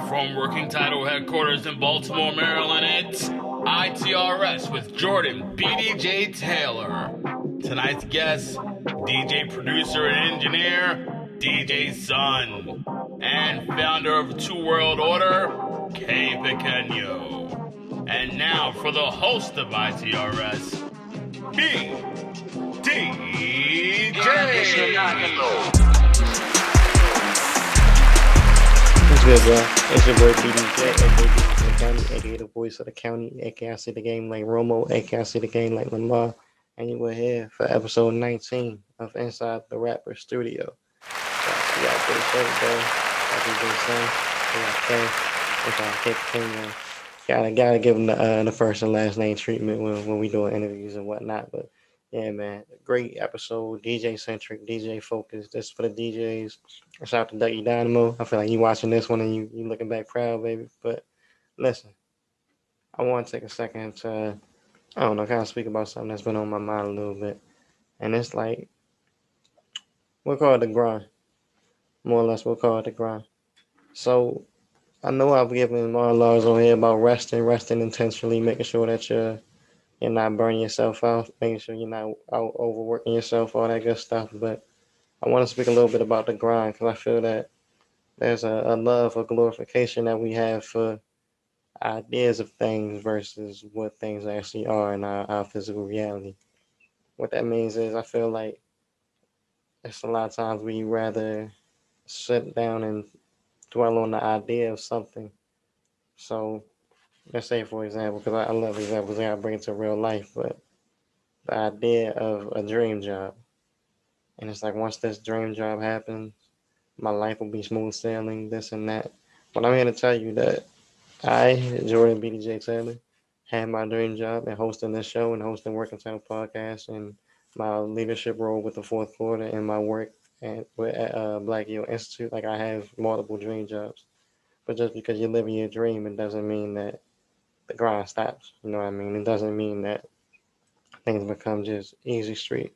From Working Title headquarters in Baltimore, Maryland, it's ITRS with Jordan BDJ Taylor. Tonight's guest, DJ producer and engineer, DJ Sun. And founder of Two World Order, Qué Pequeño. And now for the host of ITRS, BDJ. What's good, bro? It's your boy BDJ, aka the County, aka the voice of the county, aka I see the game like Romo, aka I see the game like Lamar, and you were here for episode 19 of Inside the Rapper Studio. So I see y'all pretty show today. Like we've been saying, gotta give them the first and last name treatment when we doing interviews and whatnot. But yeah, man, great episode, DJ centric, DJ focused. This for the DJs. Shout out to Dougie Dynamo. I feel like you watching this one and you looking back proud, baby. But listen, I want to take a second to, I don't know, kind of speak about something that's been on my mind a little bit. And it's like, we'll call it the grind. More or less, we'll call it the grind. So I know I've given monologues on here about resting intentionally, making sure that you're not burning yourself out, making sure you're not out overworking yourself, all that good stuff. But I want to speak a little bit about the grind because I feel that there's a love, a glorification that we have for ideas of things versus what things actually are in our physical reality. What that means is I feel like it's a lot of times we rather sit down and dwell on the idea of something. So let's say, for example, because I love examples, I bring it to real life, but the idea of a dream job. And it's like once this dream job happens, my life will be smooth sailing, this and that. But I'm here to tell you that I, Jordan BDJ Taylor, had my dream job and hosting this show and hosting Working Title Podcast and my leadership role with the fourth quarter and my work at Black Youth Institute. Like I have multiple dream jobs. But just because you're living your dream, it doesn't mean that the grind stops. You know what I mean? It doesn't mean that things become just easy street.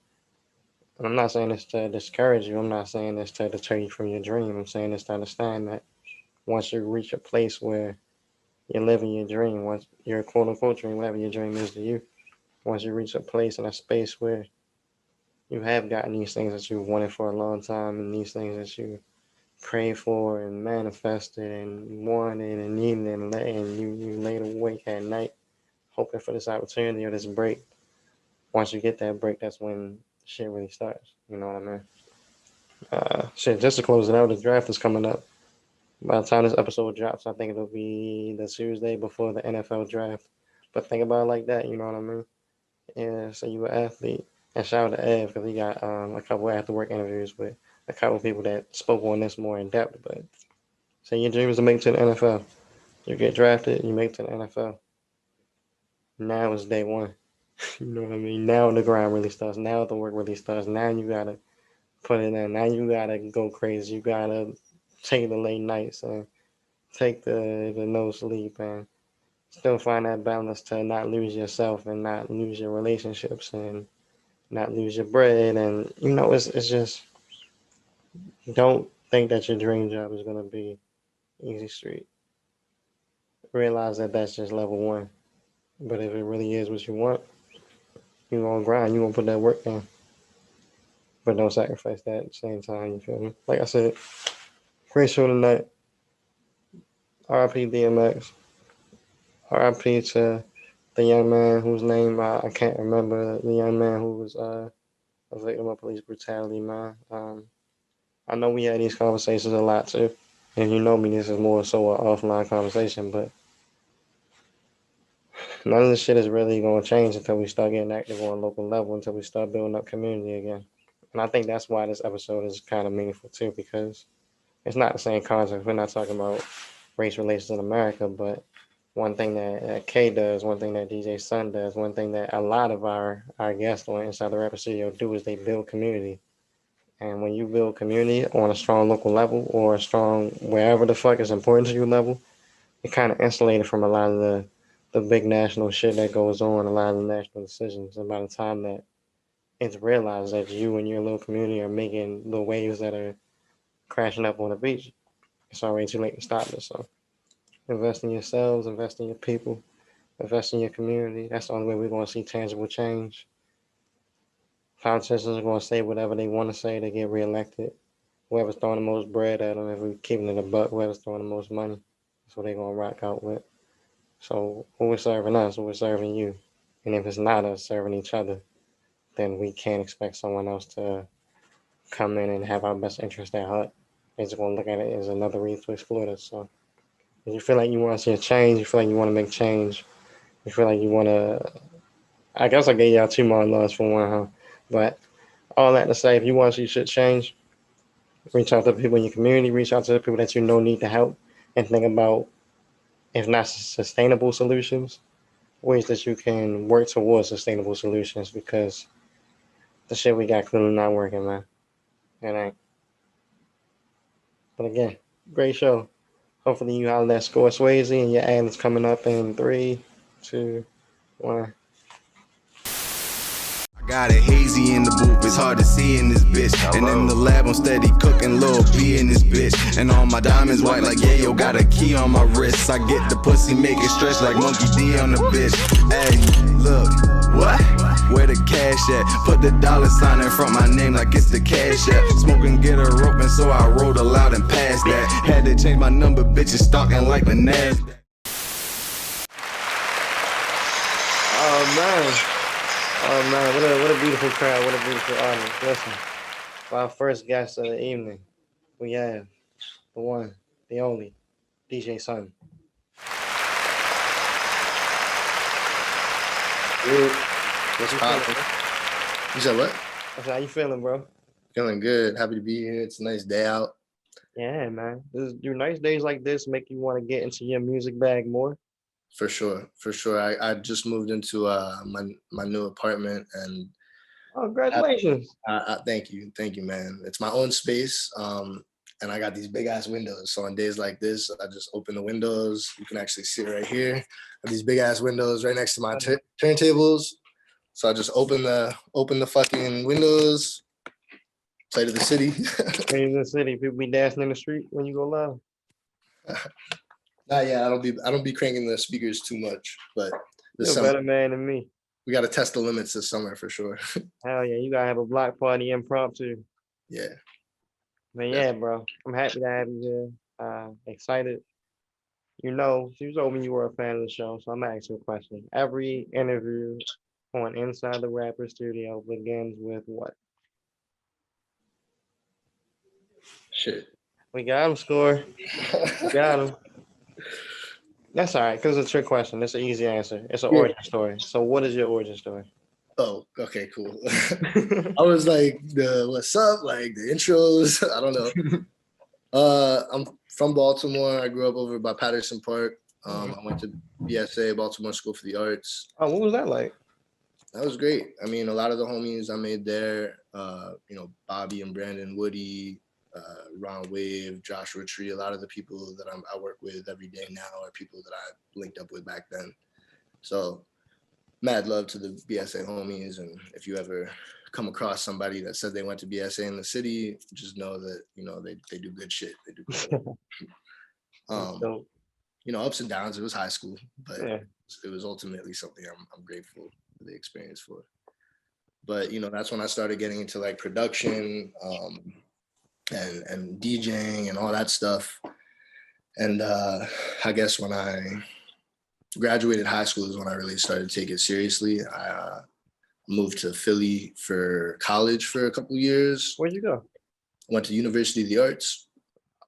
And I'm not saying this to discourage you. I'm not saying this to deter you from your dream. I'm saying this to understand that once you reach a place where you're living your dream, once your quote unquote dream, whatever your dream is to you, once you reach a place and a space where you have gotten these things that you've wanted for a long time and these things that you prayed for and manifested and wanted and needed and you laid awake at night hoping for this opportunity or this break. Once you get that break, that's when shit really starts. You know what I mean? Shit, just to close it out, the draft is coming up. By the time this episode drops, I think it'll be the Tuesday before the NFL draft. But think about it like that, you know what I mean? Yeah, so you an athlete. And shout out to Ev, because he got a couple after work interviews with a couple people that spoke on this more in depth. But say your dream is to make it to the NFL. You get drafted, you make it to the NFL. Now is day one. You know what I mean? Now the grind really starts. Now the work really starts. Now you gotta put it in. Now you gotta go crazy. You gotta take the late nights and take the no sleep and still find that balance to not lose yourself and not lose your relationships and not lose your bread. And you know, it's just don't think that your dream job is gonna be easy street. Realize that that's just level one. But if it really is what you want, you gonna grind. You gonna put that work in. But don't sacrifice that at the same time. You feel me? Like I said, great show tonight. RIP DMX. RIP to the young man whose name I can't remember. The young man who was a victim of police brutality, man. I know we had these conversations a lot too. And you know me, this is more so an offline conversation, but none of this shit is really going to change until we start getting active on a local level, until we start building up community again. And I think that's why this episode is kind of meaningful too, because it's not the same concept. We're not talking about race relations in America, but one thing that K does, one thing that DJ Sun does, one thing that a lot of our guests on Inside the Rapper Studio do is they build community. And when you build community on a strong local level or a strong wherever the fuck is important to you level, you're kind of insulated from a lot of the big national shit that goes on, a lot of the national decisions. And by the time that it's realized that you and your little community are making the waves that are crashing up on the beach, it's already too late to stop this. So Invest in yourselves, invest in your people, invest in your community. That's the only way we're going to see tangible change. Politicians are going to say whatever they want to say to get reelected. Whoever's throwing the most bread at them, if we're keeping it a buck, whoever's throwing the most money, that's what they're going to rock out with. So who is serving us? Who is serving you? And if it's not us serving each other, then we can't expect someone else to come in and have our best interest at heart. They're just going to look at it as another reason to exploit us. So if you feel like you want to see a change, you feel like you want to make change, you feel like you want to, I guess I gave y'all two more laws for one, huh? But all that to say, if you want to see shit change, reach out to the people in your community, reach out to the people that you know need the help, and think about, if not sustainable solutions, ways that you can work towards sustainable solutions, because the shit we got clearly not working, man. It ain't. But again, great show. Hopefully you holler that Score Swayze and your ad is coming up in 3, 2, 1. Got it hazy in the booth, it's hard to see in this bitch. And in the lab, I'm steady cooking Lil B in this bitch. And all my diamonds white like yayo, got a key on my wrist. I get the pussy, make it stretch like Monkey D on the bitch. Hey, look, what? Where the cash at? Put the dollar sign in front my name like it's the cash app. Smoking, get her open, so I rolled aloud and passed that. Had to change my number, bitches stalking like the NASDAQ. Oh man. Oh man, what a beautiful crowd, what a beautiful audience. Listen, for our first guest of the evening, we have the one, the only, DJ Sun. What's poppin'? You said what? I said, how you feeling, bro? Feeling good. Happy to be here. It's a nice day out. Yeah, man. Do nice days like this make you want to get into your music bag more? For sure. I just moved into my new apartment, and Oh, congratulations. thank you, man. It's my own space, and I got these big ass windows. So on days like this, I just open the windows. You can actually see right here. I have these big ass windows right next to my turntables. So I just open the fucking windows, play to the city. In the city, people be dancing in the street when you go live. Not yet. I don't be cranking the speakers too much, but You're a better man than me. We got to test the limits this summer for sure. Hell yeah, you gotta have a block party impromptu. Yeah. Man, yeah, bro. I'm happy to have you here. Excited. You know, you told me you were a fan of the show, so I'm gonna ask you a question. Every interview on Inside the Rapper Studio begins with what? Shit. We got him, Score. We got him. That's all right, because it's a trick question. It's an easy answer. It's an origin story. So what is your origin story? Oh, okay, cool. I was like, what's up? Like the intros. I don't know. I'm from Baltimore. I grew up over by Patterson Park. I went to BSA, Baltimore School for the Arts. Oh, what was that like? That was great. I mean, a lot of the homies I made there, Bobby and Brandon Woody, Ron Wave, Joshua Tree, a lot of the people that I work with every day now are people that I linked up with back then. So mad love to the BSA homies. And if you ever come across somebody that said they went to BSA in the city, just know that, they do good shit. They do good. Ups and downs. It was high school, but it was ultimately something I'm grateful for the experience for. But, that's when I started getting into like production, and DJing and all that stuff. And I guess when I graduated high school is when I really started to take it seriously. I moved to Philly for college for a couple of years. Where'd you go? I went to University of the Arts.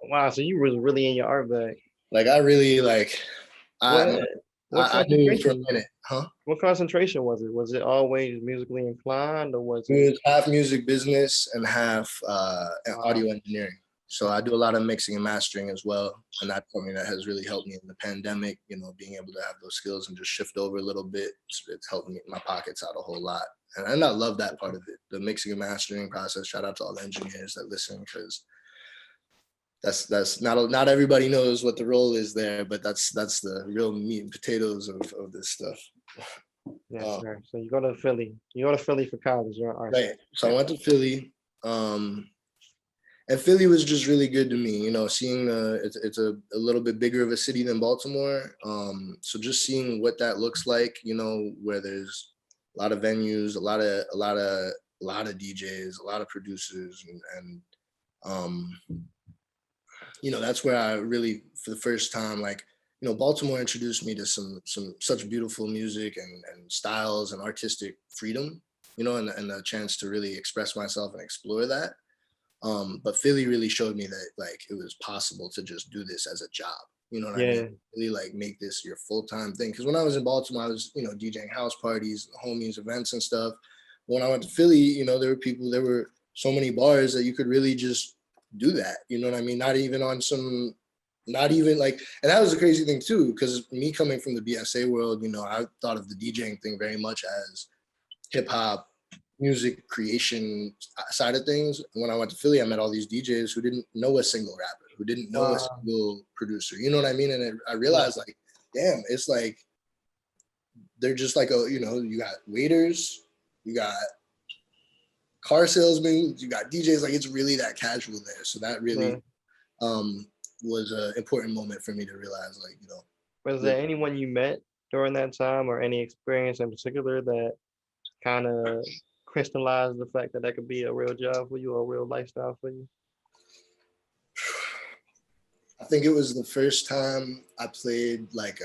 Wow, so you was really in your art bag. Like I really like I knew for a minute, huh? What concentration was it? Was it always musically inclined, or was it half music business and half audio engineering? So I do a lot of mixing and mastering as well, and that's something that has really helped me in the pandemic. Being able to have those skills and just shift over a little bit, it's helped me my pockets out a whole lot, and I love that part of it, the mixing and mastering process. Shout out to all the engineers that listen, because that's not everybody knows what the role is there, but that's the real meat and potatoes of this stuff. Yes, sir. So you go to Philly. You go to Philly for college. You're an artist. Right. So I went to Philly, And Philly was just really good to me, you know, seeing it's a little bit bigger of a city than Baltimore. So just seeing what that looks like, you know, where there's a lot of venues, a lot of DJs, a lot of producers, and you know, that's where I really, for the first time, like, you know, Baltimore introduced me to some such beautiful music and styles and artistic freedom, you know, and a chance to really express myself and explore that. But Philly really showed me that like it was possible to just do this as a job. You know what I Yeah. mean? Really like make this your full-time thing. Because when I was in Baltimore, I was, you know, DJing house parties, homies, events and stuff. When I went to Philly, you know, there were so many bars that you could really just do that. You know what I mean? Not even on some, not even like, and that was the crazy thing too, because me coming from the BSA world, you know, I thought of the DJing thing very much as hip hop music creation side of things. When I went to Philly, I met all these DJs who didn't know a single rapper, who didn't know a Wow. single producer. You know what I mean? And I realized, like, damn, it's like they're just like a, you know, you got waiters, you got car salesmen, you got DJs. Like it's really that casual there. So that really was an important moment for me to realize, like, you know. Was there anyone you met during that time or any experience in particular that kind of crystallized the fact that that could be a real job for you or a real lifestyle for you? I think it was the first time I played like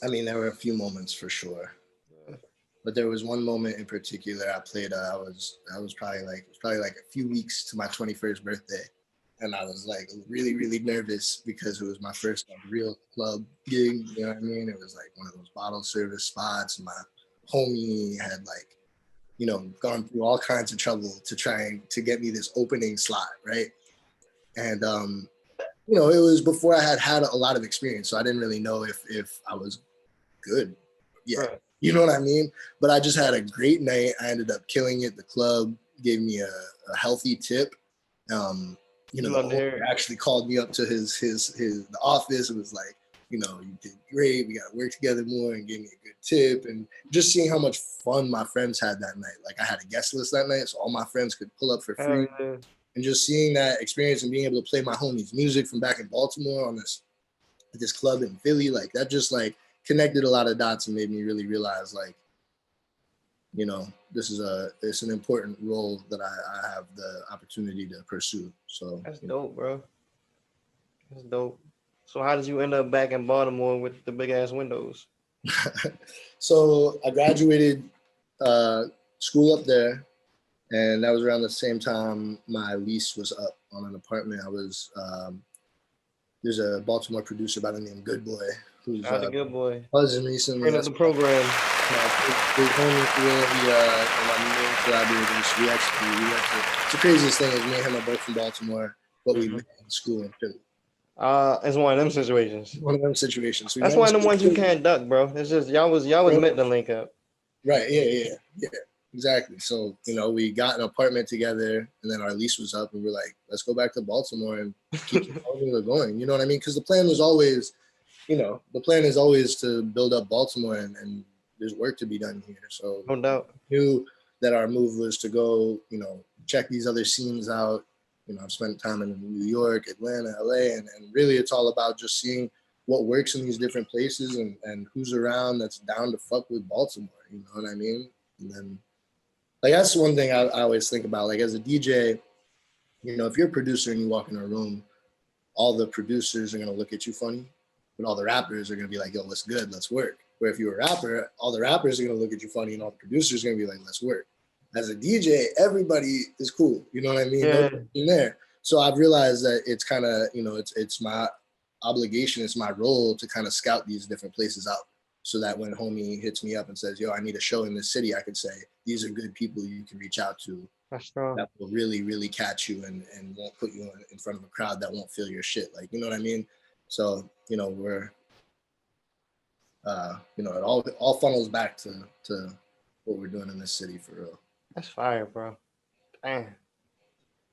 I mean, there were a few moments for sure, but there was one moment in particular I played. I was probably like a few weeks to my 21st birthday, and I was like really really nervous because it was my first like, real club gig. You know what I mean? It was like one of those bottle service spots, and my homie had like, you know, gone through all kinds of trouble to try to get me this opening slot, right? And you know, it was before I had a lot of experience, so I didn't really know if I was good. Yeah, Right. you know what I mean? But I just had a great night. I ended up killing it. The club gave me a healthy tip. You know, the Love to hear owner it. actually called me up to the office. It was like, you know, you did great. We got to work together more, and gave me a good tip. And just seeing how much fun my friends had that night. Like I had a guest list that night, so all my friends could pull up for Hell free. yeah. And just seeing that experience and being able to play my homies' music from back in Baltimore on this club in Philly, like that just like connected a lot of dots and made me really realize like, you know, it's an important role that I have the opportunity to pursue. So That's dope, bro. That's dope. So how did you end up back in Baltimore with the big ass windows? so I graduated school up there, and that was around the same time my lease was up on an apartment. I was there's a Baltimore producer by the name Good Boy who's Shout out to Good Boy. buzzing recently. Friend of the program. Big homie really and my main collaborators. It's the craziest thing is me and him are both from Baltimore, but we met in school in Philly. It's one of them situations. One of them situations. So That's one of the ones you can't duck, bro. It's just y'all was meant to link up. Right. Yeah. Exactly. So, you know, we got an apartment together and then our lease was up and we're like, let's go back to Baltimore and keep going. You know what I mean? Because the plan was always, you know, the plan is always to build up Baltimore and there's work to be done here. So No doubt. knew that our move was to go, you know, check these other scenes out. You know, I've spent time in New York, Atlanta, LA, and really it's all about just seeing what works in these different places and who's around that's down to fuck with Baltimore. You know what I mean? And then, like, that's one thing I always think about. Like, as a DJ, you know, if you're a producer and you walk in a room, all the producers are going to look at you funny, but all the rappers are going to be like, yo, what's good? Let's work. Where if you're a rapper, all the rappers are going to look at you funny and all the producers are going to be like, let's work. As a DJ, everybody is cool. You know what I mean? Yeah. In there. So I've realized that it's kind of, you know, it's my obligation, it's my role to kind of scout these different places out so that when homie hits me up and says, yo, I need a show in this city, I could say, these are good people you can reach out to. That's strong. That will really, really catch you and won't put you in front of a crowd that won't feel your shit. Like, you know what I mean? So, you know, we're, you know, it all funnels back to what we're doing in this city for real. That's fire, bro. Damn.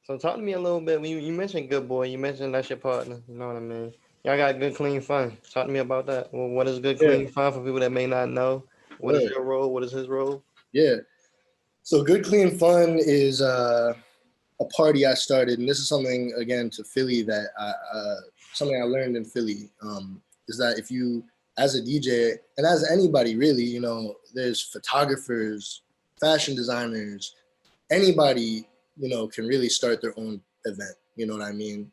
So talk to me a little bit. You mentioned Good Boy. You mentioned that's your partner. You know what I mean? Y'all got good, clean fun. Talk to me about that. Well, what is good, clean fun for people that may not know? What is your role? What is his role? Yeah. So Good Clean Fun is a party I started, and this is something again to Philly that something I learned in Philly is that if you, as a DJ and as anybody really, you know, there's photographers, fashion designers, anybody, you know, can really start their own event. You know what I mean?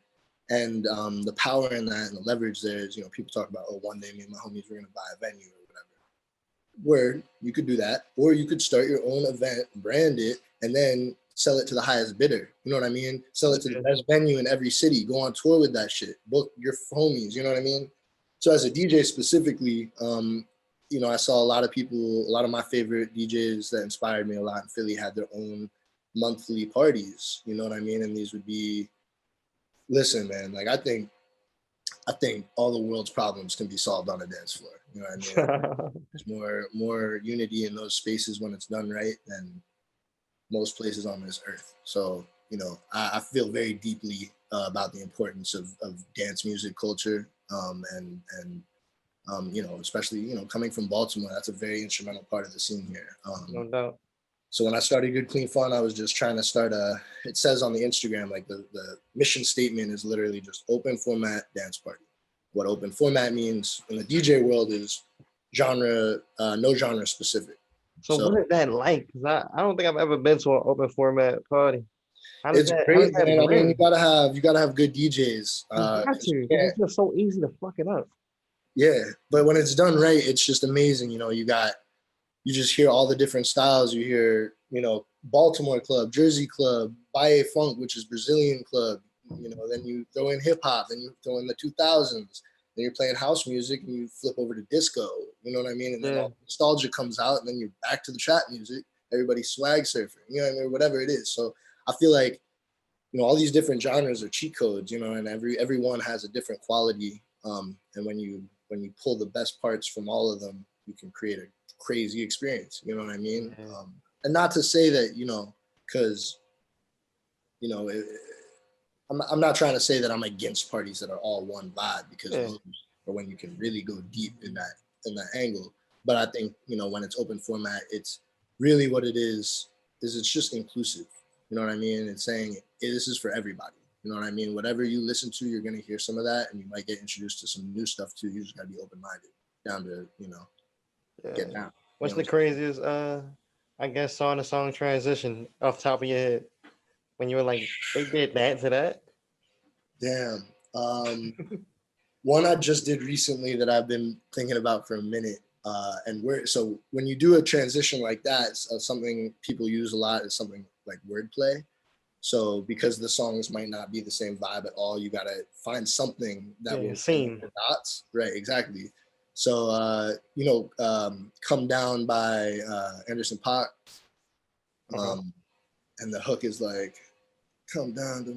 And the power in that and the leverage there is, you know, people talk about, oh, one day me and my homies were gonna buy a venue or whatever. Where you could do that, or you could start your own event, brand it, and then sell it to the highest bidder. You know what I mean? Sell it to the best venue in every city. Go on tour with that shit. Book your homies. You know what I mean? So as a DJ specifically, you know, I saw a lot of people, a lot of my favorite DJs that inspired me a lot in Philly had their own monthly parties. You know what I mean? And these would be, listen, man, like I think all the world's problems can be solved on a dance floor. You know what I mean? There's more unity in those spaces when it's done right than most places on this earth. So, you know, I feel very deeply about the importance of dance music culture, and you know, especially, you know, coming from Baltimore, that's a very instrumental part of the scene here. No doubt. So when I started Good Clean Fun, I was just trying to start it says on the Instagram, like the mission statement is literally just open format dance party. What open format means in the DJ world is genre, no genre specific. So what is that like? 'Cause I don't think I've ever been to an open format party. It's great, man. I mean, you gotta have good DJs. It's just so easy to fuck it up. Yeah, but when it's done right, it's just amazing. You know, you just hear all the different styles. You hear, you know, Baltimore club, Jersey club, Baile Funk, which is Brazilian club. You know, then you throw in hip hop, then you throw in the 2000s. Then you're playing house music, and you flip over to disco. You know what I mean? And then all nostalgia comes out, and then you're back to the trap music. Everybody's swag surfing, you know what I mean? Whatever it is. So I feel like, you know, all these different genres are cheat codes, you know, and everyone has a different quality. And when you pull the best parts from all of them, you can create a crazy experience. You know what I mean? And not to say that, you know, because, you know, I'm not trying to say that I'm against parties that are all one vibe, because those are when you can really go deep in that angle. But I think, you know, when it's open format, it's really what it is it's just inclusive. You know what I mean? It's saying, hey, this is for everybody. You know what I mean? Whatever you listen to, you're going to hear some of that, and you might get introduced to some new stuff too. You just got to be open-minded, down to, you know, get down. What's the craziest, I guess, song-to-song transition off the top of your head? When you were like, they did that to that? Damn. One I just did recently that I've been thinking about for a minute. So when you do a transition like that, something people use a lot is something like wordplay. So because the songs might not be the same vibe at all, you gotta find something that will seem the dots. Right, exactly. So you know, Come Down by Anderson .Paak. And the hook is like, come down to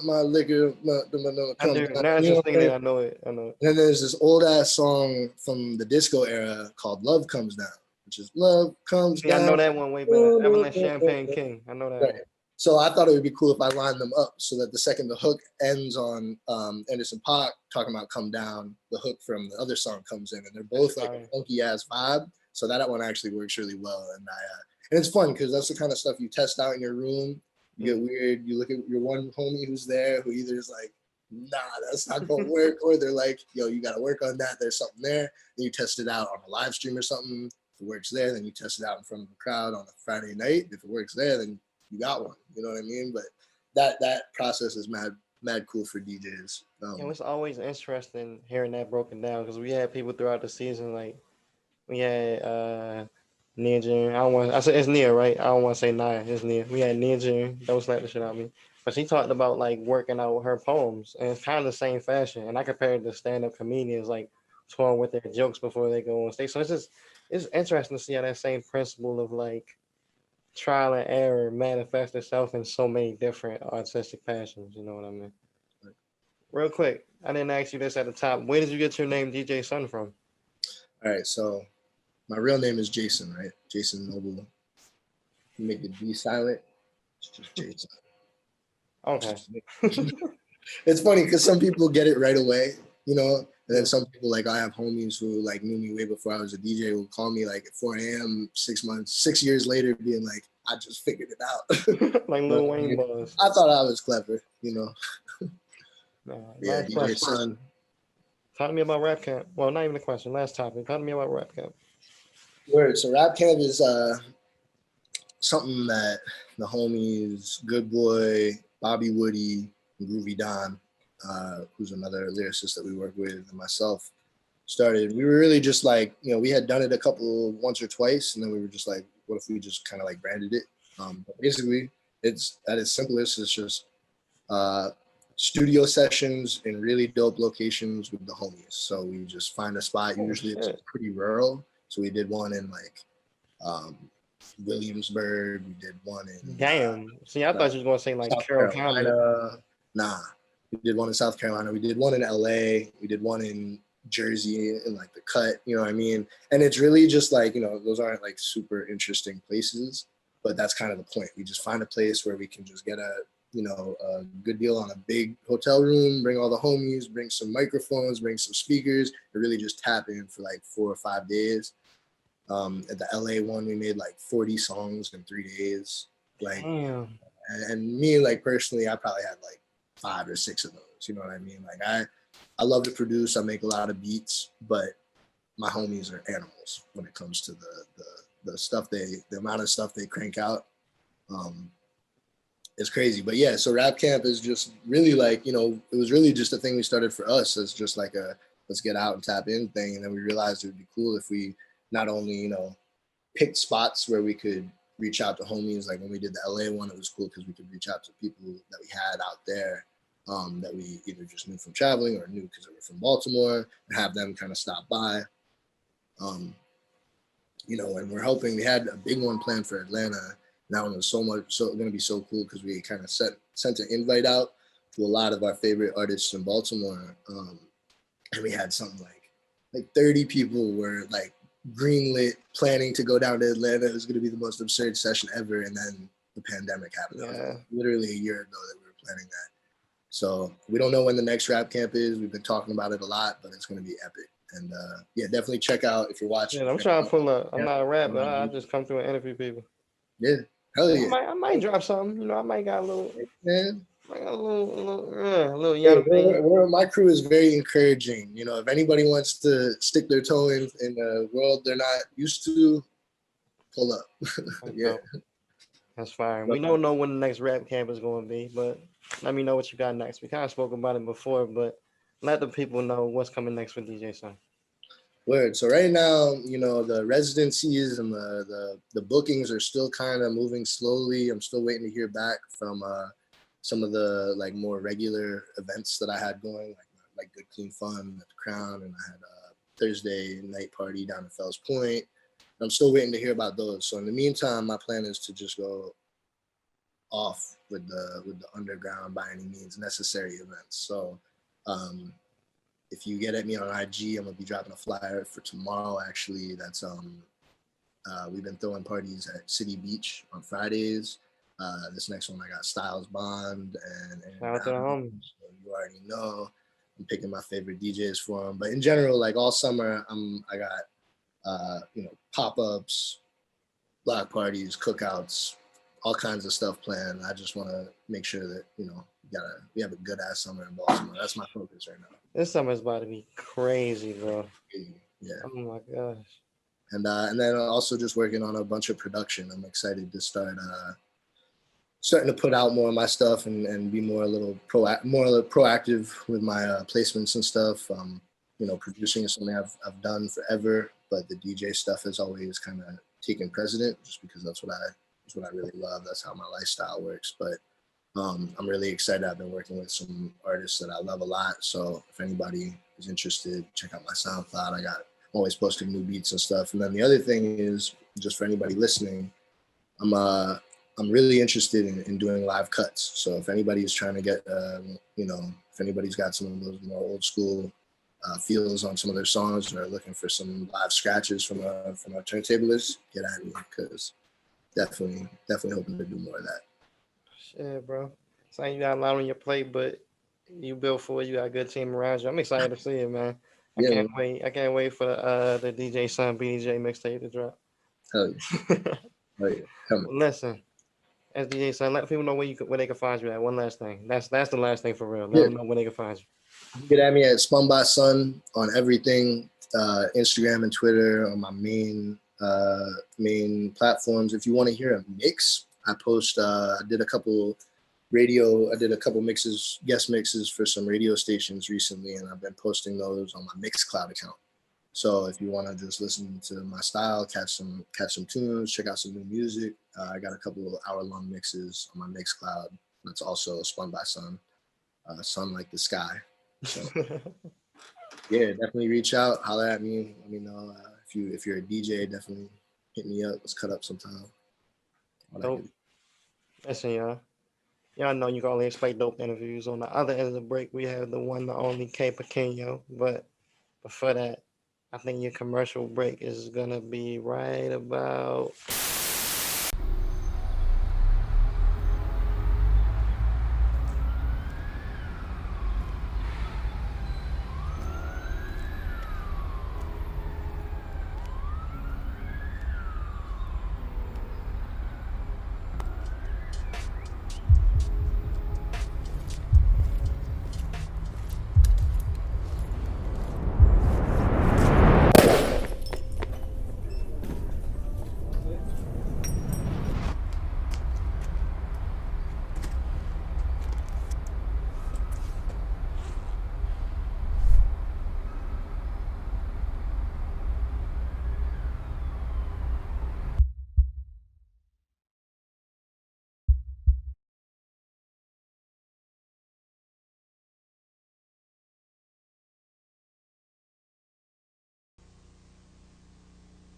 my liquor. Now it's just thinking that I know it. And then there's this old ass song from the disco era called Love Comes Down, which is Love Comes Down. I know that one way better. That was like Champagne King. I know that one. So I thought it would be cool if I lined them up so that the second the hook ends on Anderson .Paak talking about Come Down, the hook from the other song comes in, and they're both like a funky ass vibe. So that one actually works really well, and it's fun because that's the kind of stuff you test out in your room. You get weird. You look at your one homie who's there who either is like, nah, that's not gonna work, or they're like, yo, you gotta work on that. There's something there. Then you test it out on a live stream or something. If it works there, then you test it out in front of a crowd on a Friday night. If it works there, then you got one. You know what I mean? But that process is mad cool for DJs. It's always interesting hearing that broken down, because we had people throughout the season, like we had Nia June. I said it's Nia, right? I don't want to say Nia. It's Nia. We had Nia June. Don't slap the shit out of me. But she talked about like working out her poems, and it's kind of the same fashion. And I compared it to stand-up comedians like touring with their jokes before they go on stage. So it's interesting to see how that same principle of like trial and error manifests itself in so many different artistic passions. You know what I mean? Real quick, I didn't ask you this at the top. Where did you get your name DJ Sun from? All right, so my real name is Jason, right? Jason Noble. You make the D silent. It's just Jason. Okay. It's funny because some people get it right away, you know, and then some people, like I have homies who like knew me way before I was a DJ, will call me like at 4 a.m. 6 years later being like, I just figured it out. Like Lil Wayne was. I thought I was clever, you know. Yeah, Last DJ question. Sun. Talk to me about Rap Camp. Well, not even a question. Last topic. Talk to me about Rap Camp. Word. So Rap Camp is something that the homies, Good Boy, Bobby Woody, and Groovy Don, who's another lyricist that we work with, and myself started. We were really just like, you know, we had done it once or twice, and then we were just like, what if we just kind of like branded it? But basically, it's at its simplest. It's just studio sessions in really dope locations with the homies. So we just find a spot. Usually it's pretty rural. So we did one in like Williamsburg. We did one in See, I thought you was gonna say like South Carolina. Nah, we did one in South Carolina. We did one in LA. We did one in Jersey in like the Cut. You know what I mean? And it's really just like, you know, those aren't like super interesting places, but that's kind of the point. We just find a place where we can just get a good deal on a big hotel room, bring all the homies, bring some microphones, bring some speakers, and really just tap in for like 4 or 5 days. At the LA one, we made like 40 songs in 3 days. Like, and me, like personally, I probably had like 5 or 6 of those. You know what I mean? Like I love to produce. I make a lot of beats, but my homies are animals when it comes to the stuff the amount of stuff they crank out. It's crazy. But yeah, so Rap Camp is just really like, you know, it was really just a thing we started for us as just like a let's get out and tap in thing. And then we realized it would be cool if we not only, you know, picked spots where we could reach out to homies. Like when we did the LA one, it was cool because we could reach out to people that we had out there that we either just knew from traveling or knew because they were from Baltimore, and have them kind of stop by. You know, and we're hoping, we had a big one planned for Atlanta. That one was going to be so cool because we kind of sent an invite out to a lot of our favorite artists in Baltimore, and we had something like 30 people were like greenlit, planning to go down to Atlanta. It was going to be the most absurd session ever, and then the pandemic happened. That was literally a year ago that we were planning that. So we don't know when the next Rap Camp is. We've been talking about it a lot, but it's going to be epic. And yeah, definitely check out if you're watching. Yeah, I'm trying to pull up. I'm not a rapper. I just come through and interview people. Yeah, hell yeah. I might drop something. You know, I might got a little. Man. A little young. My crew is very encouraging. You know, if anybody wants to stick their toe in a world they're not used to, pull up. Yeah, that's fine. We don't know when the next Rap Camp is going to be, but let me know what you got next. We kind of spoke about it before, but let the people know what's coming next with DJ Sun. Word. So right now, you know, the residencies and the bookings are still kind of moving slowly. I'm still waiting to hear back from some of the like more regular events that I had going, like Good Clean Fun at the Crown, and I had a Thursday night party down in Fells Point. I'm still waiting to hear about those. So in the meantime, my plan is to just go off with the underground by any means necessary events. So if you get at me on IG, I'm gonna be dropping a flyer for tomorrow. Actually, that's we've been throwing parties at City Beach on Fridays. This next one I got Styles Bond and shout out to the homies. So you already know. I'm picking my favorite DJs for them. But in general, like all summer, I got you know, pop-ups, block parties, cookouts, all kinds of stuff planned. I just want to make sure that, you know, we have a good ass summer in Baltimore. That's my focus right now. This summer is about to be crazy, bro. Yeah. Oh my gosh. And then also just working on a bunch of production. I'm excited to starting to put out more of my stuff and be more proactive with my placements and stuff. You know, producing is something I've done forever, but the DJ stuff has always kind of taken precedent, just because that's what I really love. That's how my lifestyle works. But I'm really excited. I've been working with some artists that I love a lot. So if anybody is interested, check out my SoundCloud. I'm always posting new beats and stuff. And then the other thing is, just for anybody listening, I'm really interested in doing live cuts. So if anybody is trying to get, you know, if anybody's got some of those more old school feels on some of their songs, or looking for some live scratches from our turntablists, get at me, because definitely hoping to do more of that. Shit, bro. It's like you got a lot on your plate, but you built for it. You got a good team around you. I'm excited to see it, man. I can't wait. I can't wait for the DJ Sun BDJ mixtape to drop. Hell yeah. Right. Come on. Listen, as DJ said, let people know where they can find you at. One last thing. That's the last thing for real. Let Yeah. them know where they can find you. You can get at me at Spun by Sun on everything, Instagram and Twitter on my main platforms. If you want to hear a mix, I post. I did a couple mixes, guest mixes for some radio stations recently, and I've been posting those on my Mixcloud account. So if you want to just listen to my style, catch some tunes, check out some new music, I got a couple of hour-long mixes on my Mixcloud. That's also Spun by Sun, sun like the sky. So yeah, definitely reach out, holler at me. Let me know if you're a DJ. Definitely hit me up. Let's cut up sometime. Dope. Listen, y'all know you can only expect dope interviews. On the other end of the break, we have the one, the only Qué Pequeño. But before that, I think your commercial break is gonna be right about.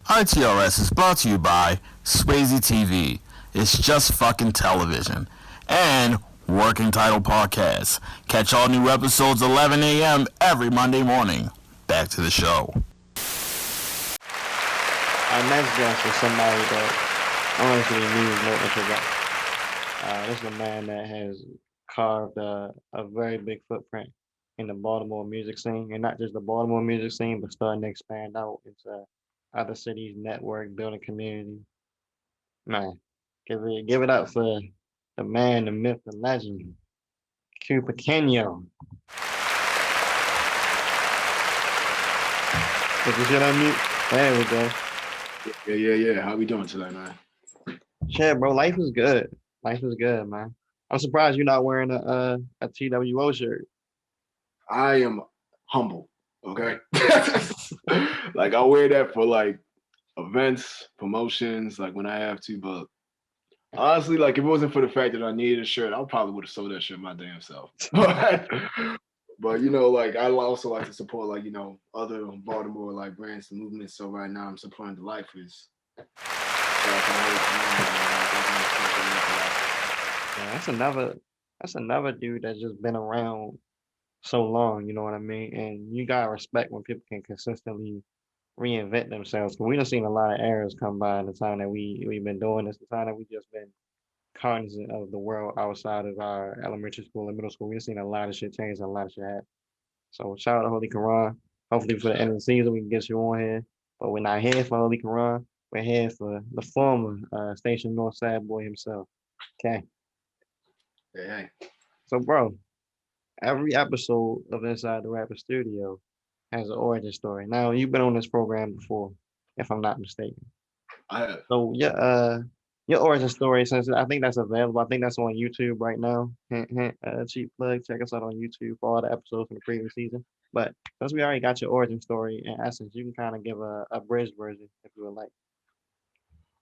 ITRS is brought to you by SwayzeTV. It's just fucking television. And Working Title Podcast. Catch all new episodes 11 a.m. every Monday morning. Back to the show. Our next guest is somebody that honestly needs no introduction. This is a man that has carved a very big footprint in the Baltimore music scene, and not just the Baltimore music scene, but starting to expand out into other cities, network, building community. Man, give it up for the man, the myth, the legend, Q Pequeño. Put your shit on mute. There we go. Yeah. How we doing today, man? Shit, bro, life is good. Life is good, man. I'm surprised you're not wearing a TWO shirt. I am humble, okay? Like, I wear that for, like, events, promotions, like, when I have to, but honestly, like, if it wasn't for the fact that I needed a shirt, I probably would have sold that shit my damn self. But, you know, like, I also like to support, like, you know, other Baltimore, like, brands and movements, so right now I'm supporting the Lifers. Yeah, that's another dude that's just been around so long, you know what I mean? And you gotta respect when people can consistently reinvent themselves. 'Cause we done seen a lot of errors come by in the time that we've been doing this, the time that we just been cognizant of the world outside of our elementary school and middle school. We've seen a lot of shit change and a lot of shit happen. So shout out to Holy Quran. Hopefully for the end of the season we can get you on here. But we're not here for Holy Quran. We're here for the former Station North Sad Boy himself. Okay. Hey. So bro, every episode of Inside the Rapper Studio has an origin story. Now you've been on this program before, if I'm not mistaken. I have. So your origin story, since I think that's available, I think that's on YouTube right now. Hint, hint, cheap plug. Check us out on YouTube for all the episodes from the previous season. But since we already got your origin story, in essence, you can kind of give a abridged version if you would like.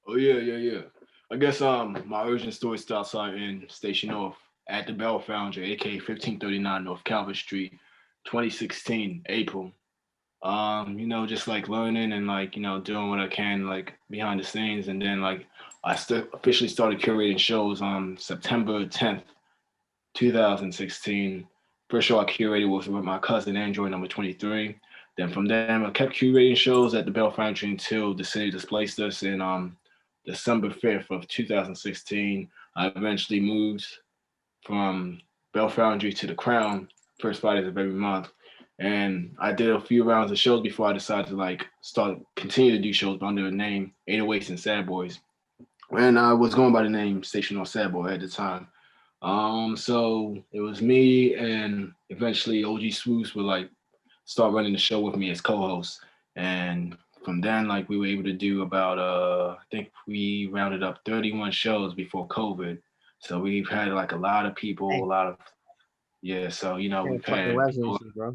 Oh yeah. I guess my origin story starts out in Station North at the Bell Foundry, aka 1539 North Calvert Street, 2016 April. You know, just like learning and like, you know, doing what I can like behind the scenes, and then like I officially started curating shows on September 10th, 2016. First show I curated was with my cousin Android number 23. Then from then I kept curating shows at the Bell Foundry until the city displaced us in December 5th of 2016. I eventually moved from Bell Foundry to the Crown, first Fridays of every month. And I did a few rounds of shows before I decided to like continue to do shows under the name 808s and Sad Boys. and I was going by the name Station on Sad Boy at the time. So it was me and eventually OG Swoops would like start running the show with me as co-host. And from then, like we were able to do about I think we rounded up 31 shows before COVID. So we've had like a lot of people, a Hey, lot of yeah. So yeah, we've fucking had people. residency, bro.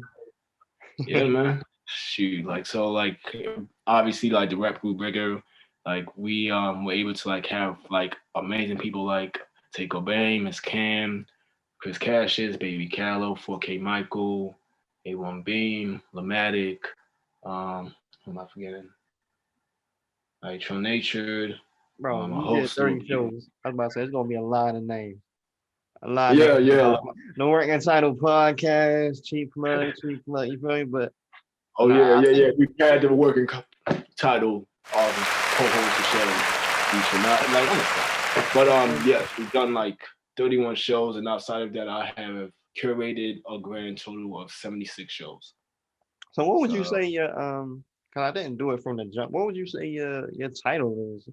Yeah, man. Shoot, like so, like obviously, like the rep group bigger, like we were able to like have like amazing people like Take Obey, Miss Cam, Chris Cassius, Baby Callow, 4K Michael, A1 Beam, Lamatic, who am I forgetting? Like True Natured, Bro, a you did host of 30 people. shows. I was about to say, it's going to be a lot of names. A lot of Yeah, names. yeah. No work entitled podcast, cheap plug, you feel me? But Oh nah, yeah, I yeah, think, yeah. We've had the working title of co-host the show. We should not like understand. But yes, we've done like 31 shows, and outside of that, I have curated a grand total of 76 shows. so what would you So say your, because I didn't do it from the jump, what would you say your title is?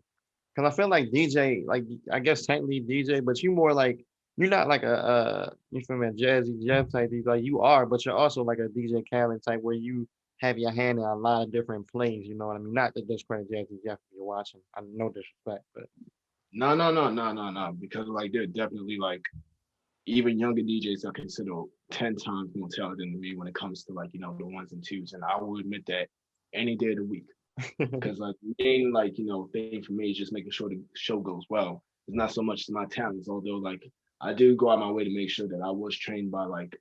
Because I feel like DJ, like, I guess technically DJ, but you more like, you're not like you feel me, a Jazzy Jeff type DJ, like you are, but you're also like a DJ Khaled type where you have your hand in a lot of different plays, you know what I mean? Not to discredit Jazzy Jeff if you're watching. I no disrespect, but no, because like they're definitely like even younger DJs are considered 10 times more talented than me when it comes to like the ones and twos, and I will admit that any day of the week. Because like the main like thing for me is just making sure the show goes well. It's not so much my talents, although like I do go out my way to make sure that I was trained by like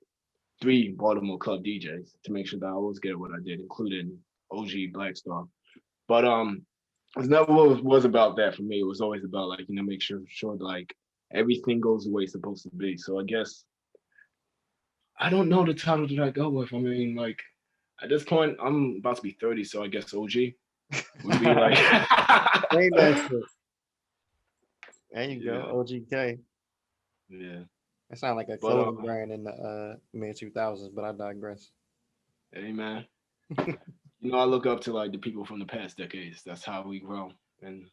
3 Baltimore club DJs to make sure that I always get what I did, including OG Black Star. But it never was about that for me. It was always about like make sure like everything goes the way it's supposed to be. So I guess I don't know the title that I go with. I mean, like at this point, I'm about to be 30, so I guess OG would be like ain't that shit. There you go, yeah, OGK. yeah. That sounds like a But clothing brand in the mid 2000s, but I digress. hey man, I look up to like the people from the past decades. That's how we grow and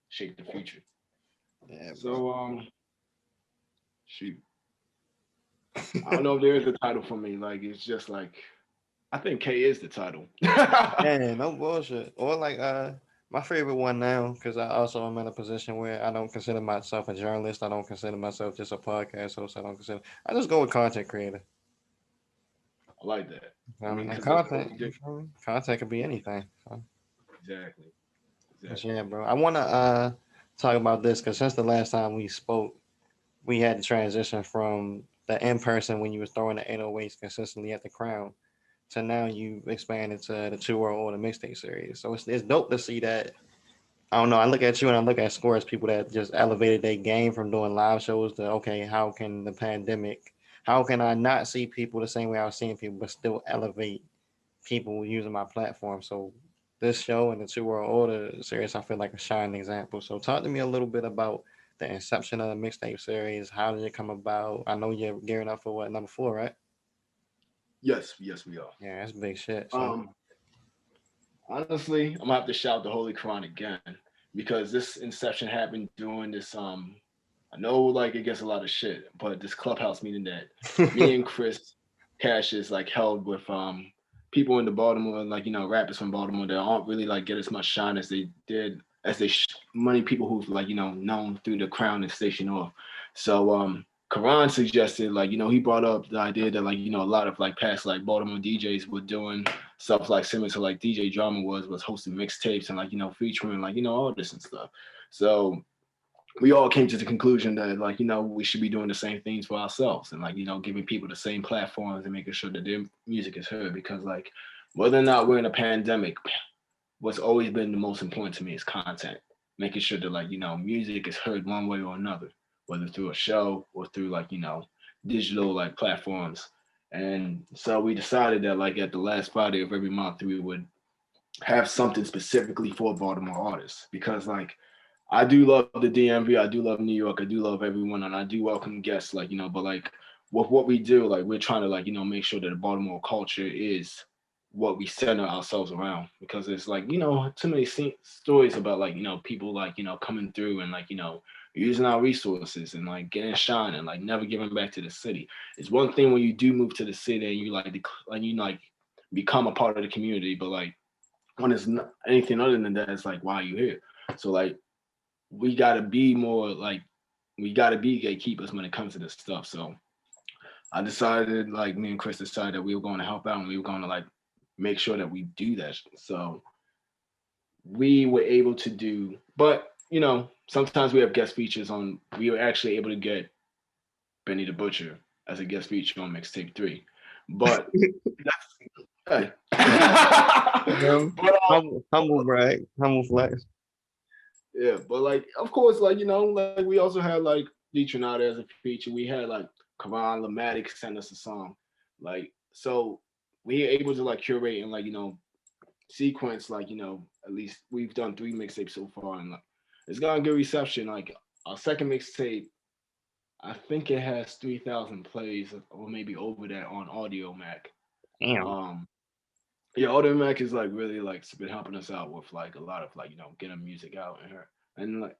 shape the future. Yeah, bro. So shoot, I don't know if there is a title for me. Like it's just like I think K is the title. Yeah, no bullshit. Or like my favorite one now, because I also am in a position where I don't consider myself a journalist. I don't consider myself just a podcast host. I just go with content creator. I like that. I I mean, mean, and because that's what content, we you do. feel me? Content could be anything. So, Exactly. but Exactly. yeah, bro. I wanna talk about this because since the last time we spoke, we had to transition from the in person when you was throwing the 808s consistently at the Crown to now you expanded to the 2 World Order mixtape series. So it's dope to see that. I don't know. I look at you and I look at Score as people that just elevated their game from doing live shows to okay, how can the pandemic? How can I not see people the same way I was seeing people, but still elevate people using my platform? So this show and the 2 World Order series, I feel like a shining example. So talk to me a little bit about the inception of the mixtape series. How did it come about? I know you're gearing up for what number 4, right? Yes, yes, we are. Yeah, that's big shit. So Um, Honestly, I'm gonna have to shout the Holy Quran again because this inception happened during this. I know like it gets a lot of shit, but this clubhouse meeting that me and Chris Cassius like held with people in the Baltimore, like rappers from Baltimore that aren't really like get as much shine as they did as many people who've like known through the Crown and Station Off. So Karan suggested like he brought up the idea that like a lot of like past like Baltimore DJs were doing stuff like similar to like DJ Drama was hosting mixtapes and like featuring like artists and stuff. So we all came to the conclusion that like we should be doing the same things for ourselves and like giving people the same platforms and making sure that their music is heard because like whether or not we're in a pandemic, what's always been the most important to me is content, making sure that like music is heard one way or another, whether through a show or through like digital like platforms. And so we decided that like at the last Friday of every month we would have something specifically for Baltimore artists because like I do love the DMV, I do love New York, I do love everyone, and I do welcome guests, but like with what we do, like we're trying to like make sure that the Baltimore culture is what we center ourselves around, because it's like, too many stories about like, people like, coming through and like, using our resources and like getting shine and like never giving back to the city. It's one thing when you do move to the city and you like become a part of the community, but like when it's not anything other than that, it's like, why are you here? So like we gotta be more like, we gotta be gatekeepers when it comes to this stuff. So I decided, like me and Chris decided that we were going to help out and we were going to like make sure that we do that. So we were able to do, but sometimes we have guest features on. We were actually able to get Benny the Butcher as a guest feature on mixtape 3, but hey. Humble brag, humble flex. Yeah, but like, of course, like like we also had like D Trinata as a feature. We had like Karan Lamatic send us a song, like so we were able to like curate and like sequence like at least we've done 3 mixtapes so far, and like it's gotten good reception. Like our second mixtape, I think it has 3,000 plays or maybe over that on Audio Mac. Damn. Yeah, Audio Mac is like really like been helping us out with like a lot of like getting music out in here, and like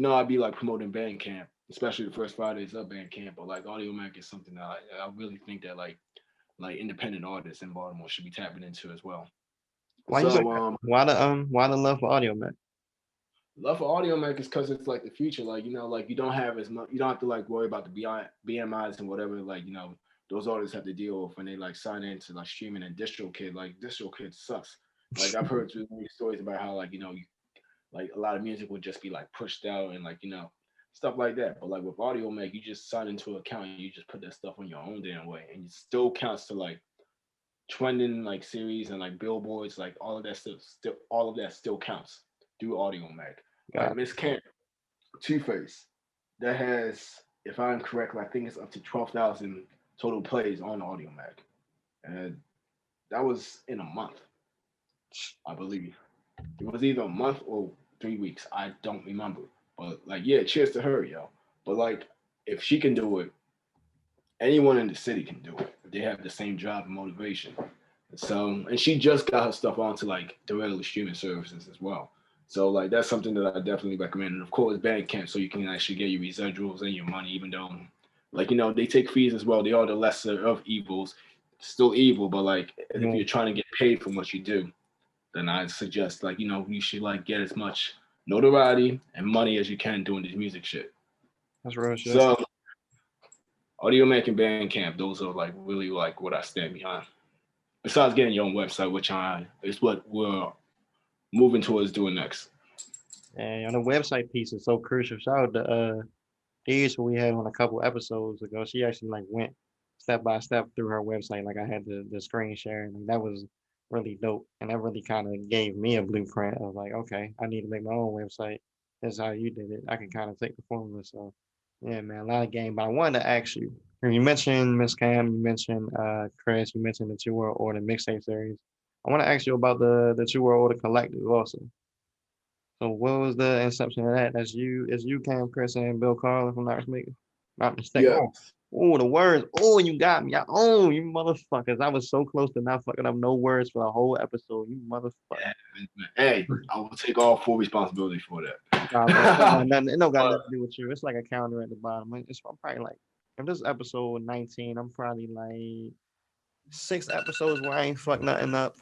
I'd be like promoting Bandcamp, especially the first Fridays of Bandcamp, but like Audio Mac is something that I really think that like independent artists in Baltimore should be tapping into as well. Why why the love for Audio Mac? Love for Audio Mac is because it's like the future. Like like you don't have as much. You don't have to like worry about the BMIs and whatever. Like those artists have to deal with when they like sign into like streaming and DistroKid. Like DistroKid sucks. Like I've heard many stories about how like like a lot of music would just be like pushed out and like stuff like that. But like with Audio Mac, you just sign into an account and you just put that stuff on your own damn way, and it still counts to like trending like series and like billboards. Like all of that still counts through Audio Mac. Like Miss Camp, Two-Face, that has, if I'm correct, I think it's up to 12,000 total plays on Audio Mac, and that was in a month, I believe. It was either a month or 3 weeks. I don't remember, but like, yeah, cheers to her, yo. But like, if she can do it, anyone in the city can do it. They have the same drive and motivation. So, and she just got her stuff onto like the regular streaming services as well. So like that's something that I definitely recommend. And of course, Bandcamp, so you can actually get your residuals and your money, even though like they take fees as well. They are the lesser of evils, still evil, but like if you're trying to get paid for what you do, then I suggest like you should like get as much notoriety and money as you can doing this music shit. That's real shit. So Audio Mac and Bandcamp, those are like really like what I stand behind. Besides getting your own website, which is what we're moving towards doing next. And the website piece is so crucial. Shout out to Deej, who we had on a couple episodes ago. She actually like went step by step through her website. Like I had the screen share, and that was really dope. And that really kind of gave me a blueprint of like, okay, I need to make my own website. That's how you did it. I can kind of take the formula. So yeah, man, a lot of game. But I wanted to ask you. You mentioned Miss Cam, you mentioned Chris, you mentioned the Two World Order mixtape series. I want to ask you about the Two World Order collective also. So what was the inception of that? That's you, it's you, Cam, Chris, and Bill Carl, if I'm not mistaken. Yeah. Oh, the words. Oh, you got me. Oh, you motherfuckers. I was so close to not fucking up no words for the whole episode. You motherfucker. Hey, I will take all full responsibility for that. It don't got nothing to do with you. It's like a counter at the bottom. I'm probably like, if this is episode 19, I'm probably like 6 episodes where I ain't fucked nothing up.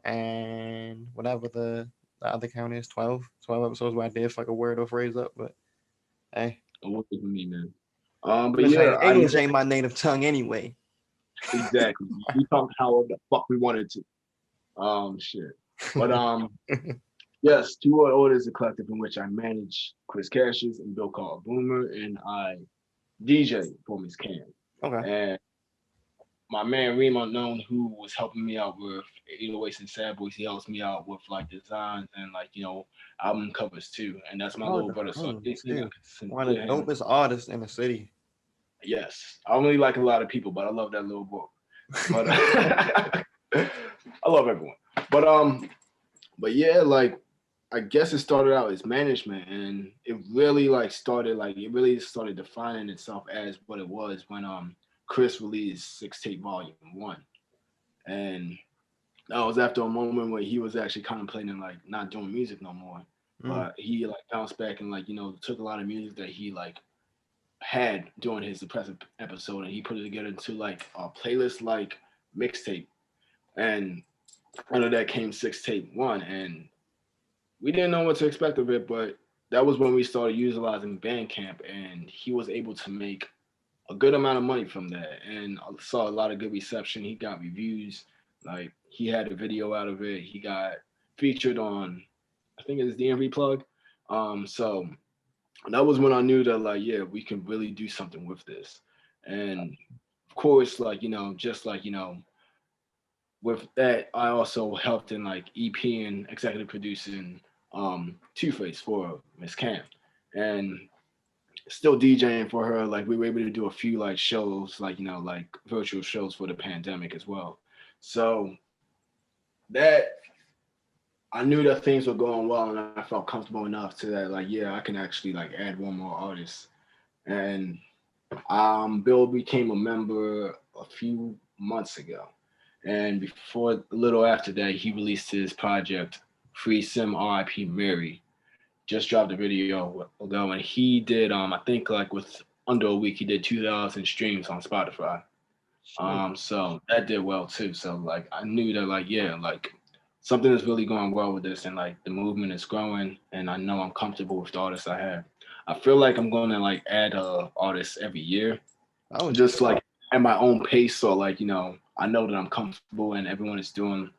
And whatever the other count is, 12 episodes where I did fuck a word or phrase up. But hey. Don't work with me, man. But yeah, English ain't my native tongue anyway. Exactly. We talked how the fuck we wanted to. Shit. But yes, Two World Order is a collective in which I manage Chris Cassius and Bill Carl Boomer, and I DJ for Miss Cam. Okay. And my man Reem Unknown, who was helping me out with 808s and Sad Boys, he helps me out with like designs and like album covers too. And that's my little brother. So one of the dopest artists in the city. Yes, I don't really like a lot of people, but I love that little book. But I love everyone. But yeah, like I guess it started out as management, and it really started defining itself as what it was when Chris released 6 Tape Volume 1. And that was after a moment where he was actually contemplating like not doing music no more. But he like bounced back and like, you know, took a lot of music that he like had during his depressive episode and he put it together into like a playlist like mixtape. And under that came Six Tape One. And we didn't know what to expect of it, but that was when we started utilizing Bandcamp and he was able to make a good amount of money from that. And I saw a lot of good reception. He got reviews. Like he had a video out of it. He got featured on, I think it's DMV Plug. So that was when I knew that like, yeah, we can really do something with this. And of course, like, you know, just like, you know, with that, I also helped in like EP and executive producing Two Face for Miss Cam. And still DJing for her. Like we were able to do a few like shows, like, you know, like virtual shows for the pandemic as well. So that I knew that things were going well and I felt comfortable enough to that like, yeah, I can actually like add one more artist. And Bill became a member a few months ago. And before a little after that, he released his project Free Sim RIP Mary. Just dropped a video ago and he did I think like with under a week he did 2,000 streams on Spotify. So that did well too. So like I knew that like yeah, like something is really going well with this and like the movement is growing and I know I'm comfortable with the artists I have. I feel like I'm gonna like add artists every year. Oh, Just like at my own pace. So like, you know, I know that I'm comfortable and everyone is doing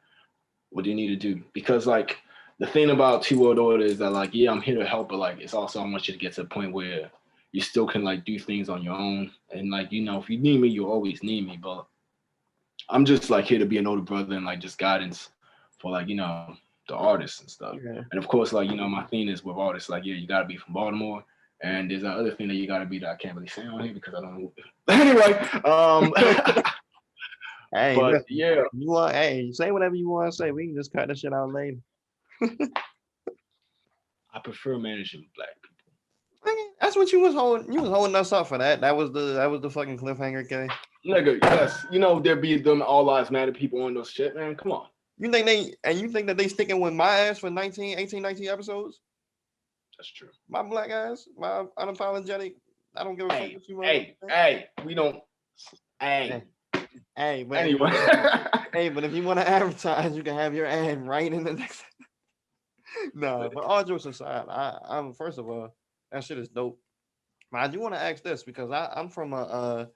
what they need to do. Because like the thing about Two World Order is that like, yeah, I'm here to help, but like it's also I want you to get to a point where you still can like do things on your own. And like, you know, if you need me, you always need me. But I'm just like here to be an older brother and like just guidance for like, you know, the artists and stuff. yeah. And of course, like, you know, my thing is with artists, like, yeah, you gotta be from Baltimore. And there's that other thing that you gotta be that I can't really say on here because I don't know. Anyway, Hey, but listen, yeah. you want? Hey, say whatever you want to say. We can just cut this shit out later. I prefer managing black people. That's what you was holding. You was holding us up for that. That was the fucking cliffhanger, K. Nigga, yes. You know there be them all lives matter people on those shit, man. Come on. You think that they sticking with my ass for 19, 18, 19 episodes? That's true. My black ass, my unapologetic. I don't give a fuck what you want. Hey, we don't. Hey. But Anyway. hey, but if you want to advertise, you can have your ad right in the next. No, but all jokes aside, I'm first of all, that shit is dope. But I do want to ask this because I'm from a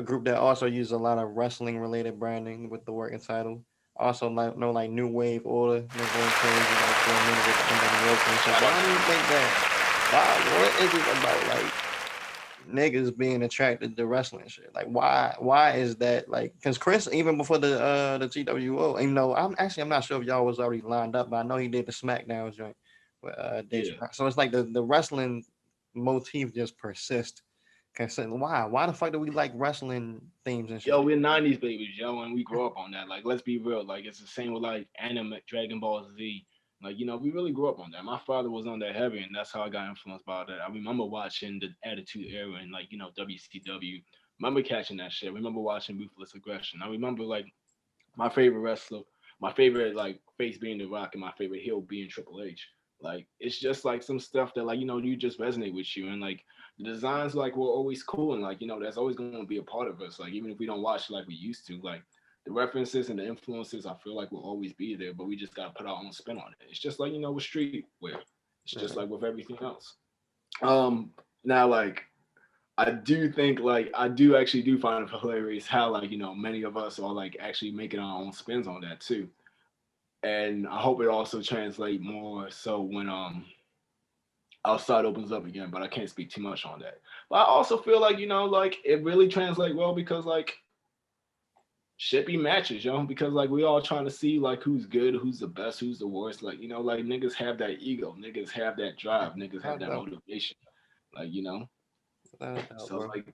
group that also uses a lot of wrestling related branding with the working title. Also, like know like New Wave Order, they're going crazy like for a minute with NWO. So why do you think that? What is it about like niggas being attracted to wrestling shit? Like why is that like? Because Chris, even before the TWO, even though I'm not sure if y'all was already lined up, but I know he did the SmackDown joint with Dave. Yeah. So it's like the wrestling motif just persists. Why the fuck do we like wrestling themes and shit? Yo, we're 90s babies, yo, and we grew up on that. Like, let's be real. Like, it's the same with like anime, Dragon Ball Z. Like, you know, we really grew up on that. My father was on that heavy, and that's how I got influenced by that. I remember watching the Attitude Era and like, you know, WCW. Remember catching that shit. Remember watching Ruthless Aggression. I remember like my favorite wrestler, my favorite like face being The Rock, and my favorite heel being Triple H. Like, it's just like some stuff that like, you know, you just resonate with you, and like the designs like were always cool, and like, you know, that's always going to be a part of us. Like, even if we don't watch like we used to, like the references and the influences, I feel like will always be there, but we just got to put our own spin on it. It's just like, you know, with streetwear. It's just like with everything else. Now like I do think like I do actually do find it hilarious how like, you know, many of us are like actually making our own spins on that too. And I hope it also translate more so when outside opens up again, but I can't speak too much on that. But I also feel like, you know, like it really translates well because like shit be matches, yo, because like we all trying to see like who's good, who's the best, who's the worst. Like, you know, like niggas have that ego, niggas have that drive, niggas have that motivation. Like, you know. So like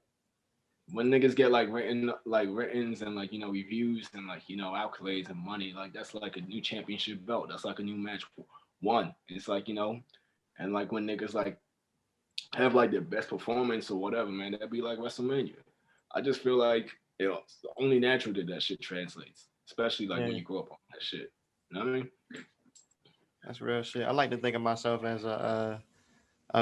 when niggas get like writtens and like, you know, reviews and like, you know, accolades and money, like that's like a new championship belt. That's like a new match won. It's like, you know, and like when niggas like have like their best performance or whatever, man, that'd be like WrestleMania. I just feel like it's only natural that that shit translates. especially like Yeah. when you grow up on that shit. You know what I mean? That's real shit. I like to think of myself as a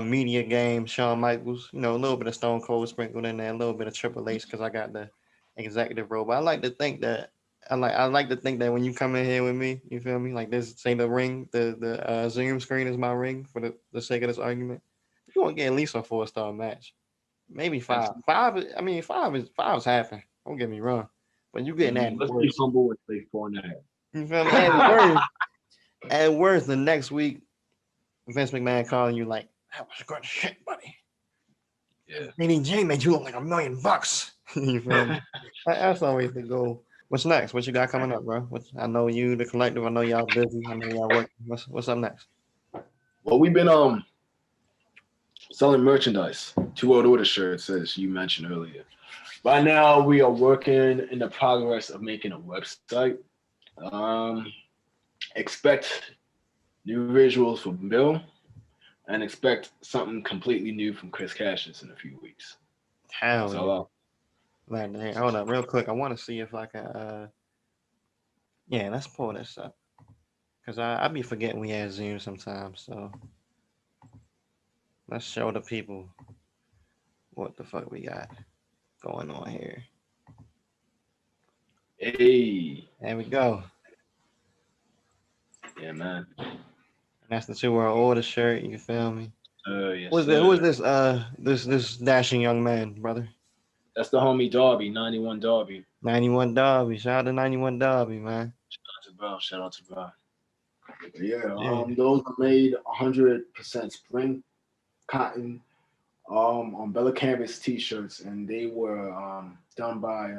media game Shawn Michaels. You know, a little bit of Stone Cold sprinkled in there, a little bit of Triple H because I got the executive role. But I like to think that when you come in here with me, you feel me? Like this, say the ring, the Zoom screen is my ring for the sake of this argument. You want to get at least a 4-star match, maybe 5. I mean, five is happen. Don't get me wrong, but you getting that Let's be worse. humble and say 4.5. You feel me? At worst, the next week, Vince McMahon calling you like, that was good shit, buddy. Yeah. BDJ made you look like $1 million. You feel me? That's always the goal. What's next? What you got coming up, bro? I know you, the collective. I know y'all busy. I know y'all working. What's up next? Well, we've been selling merchandise. 2 World Order shirts, as you mentioned earlier. Right now, we are working in the progress of making a website. Expect new visuals from Bill, and expect something completely new from Chris Cassius in a few weeks. Hell So, man, hold up, real quick. I want to see if I can. Yeah, let's pull this up because I be forgetting we had Zoom sometimes. So let's show the people what the fuck we got going on here. hey, There we go. yeah, man. And that's the 2 World Order shirt. You feel me? Yes, Who is this? This dashing young man, brother. That's the homie Darby, 91 Darby. 91 Derby. Shout out to 91 Derby, man. Shout out to Bro. Yeah, those are made 100% spring cotton on Bella Canvas t-shirts, and they were done by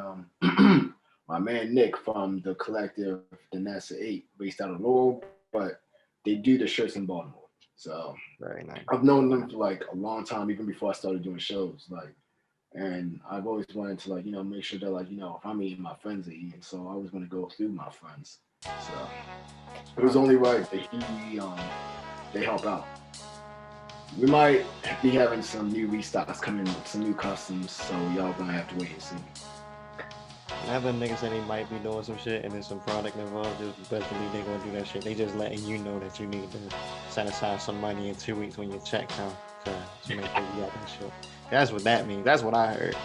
my man Nick from the collective the NASA 8 based out of Laurel, but they do the shirts in Baltimore. So very nice. I've known them for like a long time, even before I started doing shows. Like, and I've always wanted to like, make sure that like, if I'm eating, my friends are eating. So I always want to go through my friends. So it was only right that they help out. We might be having some new restocks coming with some new customs, so y'all gonna have to wait and see. Whenever niggas say they might be doing some shit and there's some product involved, just best believe they gonna do that shit. They just letting you know that you need to set aside some money in 2 weeks when your check comes to make sure you got that shit. That's what that means. That's what I heard.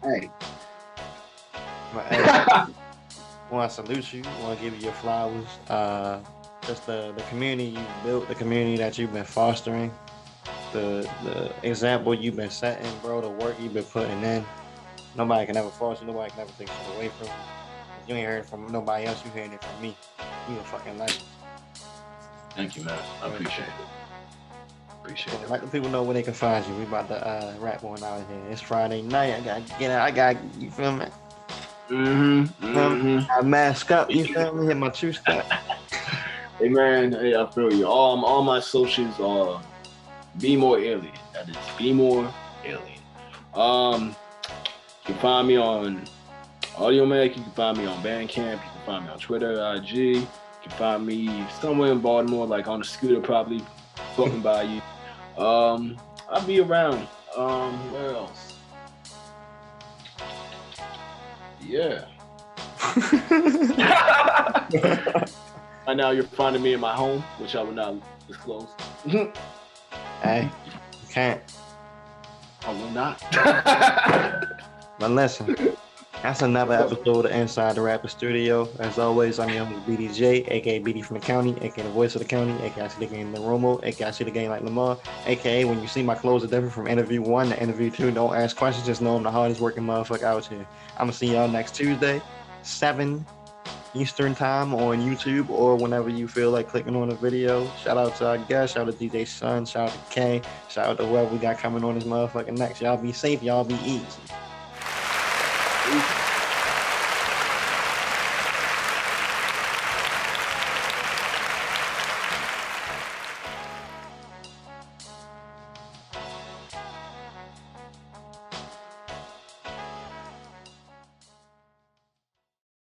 Hey. But, hey, I want to salute you. I want to give you your flowers. Just the community you built, the community that you've been fostering, the example you've been setting, bro, the work you've been putting in. Nobody can ever force you. Nobody can ever take shit away from you. If you ain't heard it from nobody else, you hearing it from me. You a fucking legend. Thank you, man. I appreciate it. Let the people know where they can find you. We about to rap one out here. It's Friday night. I gotta get out. You feel me? I mask up. You feel me? Hit my true step. Hey man, hey, I feel you. All my socials are Be More Alien. That is Be More Alien. You can find me on Audio Mac. You can find me on Bandcamp. You can find me on Twitter, IG. You can find me somewhere in Baltimore, like on a scooter, probably floating by you. I'll be around. Where else? Yeah. Right now, you're finding me in my home, which I will not disclose. Hey, you can't. I will not. But listen, that's another episode of Inside the Rapper Studio. As always, I'm your host, BDJ, aka BD from the county, aka the voice of the county, aka I see the game like Romo, aka I see the game like Lamar, aka when you see my clothes are different from interview 1 to interview 2, don't ask questions, just know I'm the hardest working motherfucker out here. I'm gonna see y'all next Tuesday, 7 Eastern time on YouTube or whenever you feel like clicking on a video. Shout out to our guest, shout out to DJ Sun, shout out to K, shout out to whoever we got coming on this motherfucking next. Y'all be safe, y'all be easy.